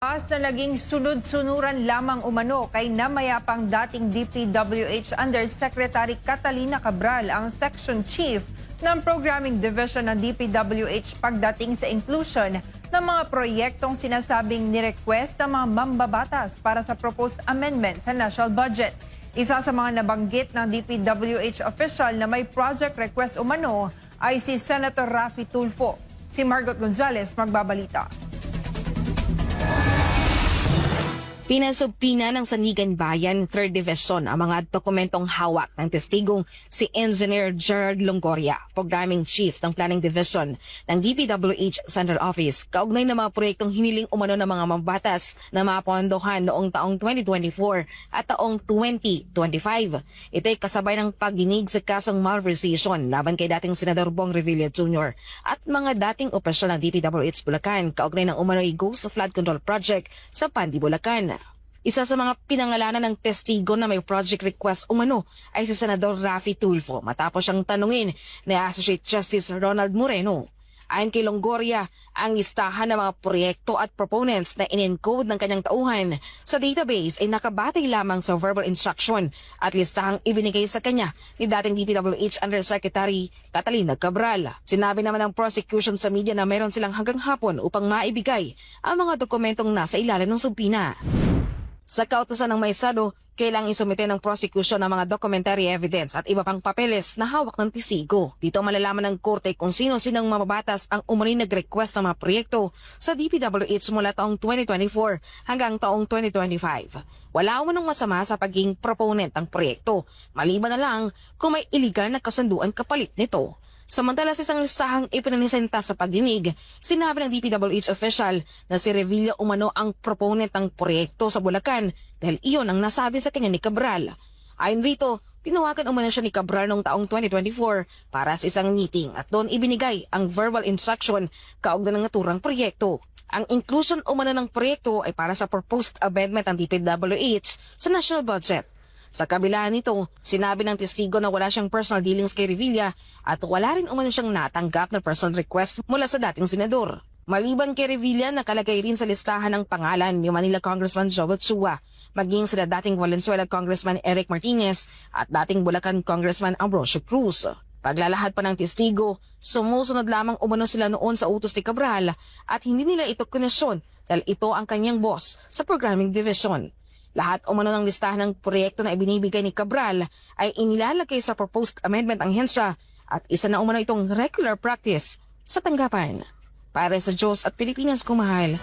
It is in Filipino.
Na naging sunod-sunuran lamang umano kay namayapang dating DPWH Undersecretary Catalina Cabral ang Section Chief ng Programming Division ng DPWH pagdating sa inclusion ng mga proyektong sinasabing ni-request ng mga mambabatas para sa proposed amendment sa national budget. Isa sa mga nabanggit ng DPWH official na may project request umano ay si Senator Raffy Tulfo. Si Margot Gonzales magbabalita. Pinasubpina ng Sandigan Bayan 3rd Division ang mga dokumentong hawak ng testigong si Engineer Gerald Longoria, Programming Chief ng Planning Division ng DPWH Central Office, kaugnay ng mga proyektong hiniling umano ng mga mambatas na mapondohan noong taong 2024 at taong 2025. Ito'y kasabay ng pagdinig sa kasong malversation laban kay dating Senador Bong Revilla Jr. at mga dating opisyal ng DPWH Bulacan kaugnay ng umano'y Ghost Flood Control Project sa Pandi, Bulacan. Isa sa mga pinangalanan ng testigo na may project request umano ay si Senador Raffy Tulfo matapos siyang tanungin ni Associate Justice Ronald Moreno. Ayon kay Longoria, ang listahan ng mga proyekto at proponents na in-encode ng kanyang tauhan sa database ay nakabatay lamang sa verbal instruction at listahang ibinigay sa kanya ni dating DPWH Undersecretary Catalina Cabral. Sinabi naman ng prosecution sa media na mayroon silang hanggang hapon upang maibigay ang mga dokumentong nasa ilalim ng subpina. Sa kautusan ng Maysado, kailangang isumite ng prosecution ng mga documentary evidence at iba pang papeles na hawak ng testigo. Dito malalaman ng korte kung sino-sinong mababatas ang umani nag-request ng mga proyekto sa DPWH mula taong 2024 hanggang taong 2025. Wala umanong masama sa pagiging proponent ng proyekto, maliban na lang kung may iligal na kasunduan kapalit nito. Samantala sa isang listahang ipinanisenta sa pagdinig, sinabi ng DPWH official na si Revilla umano ang proponent ng proyekto sa Bulacan dahil iyon ang nasabi sa kanya ni Cabral. Ayon rito, tinawagan umano siya ni Cabral noong taong 2024 para sa isang meeting at doon ibinigay ang verbal instruction kaugnay ng naturang proyekto. Ang inclusion umano ng proyekto ay para sa proposed amendment ng DPWH sa national budget. Sa kabila nito, sinabi ng testigo na wala siyang personal dealings kay Revilla at wala rin umano siyang natanggap na personal request mula sa dating senador. Maliban kay Revilla, nakalagay rin sa listahan ng pangalan ni Manila Congressman Joel Chua, maging sila dating Valenzuela Congressman Eric Martinez at dating Bulacan Congressman Ambrosio Cruz. Paglalahad pa ng testigo, sumusunod lamang umano sila noon sa utos ni Cabral at hindi nila ito konesyon dahil ito ang kanyang boss sa Programming Division. Lahat umano ng listahan ng proyekto na ibinibigay ni Cabral ay inilalagay sa proposed amendment ang hensya at isa na umano itong regular practice sa tanggapan. Para sa Diyos at Pilipinas kumahal,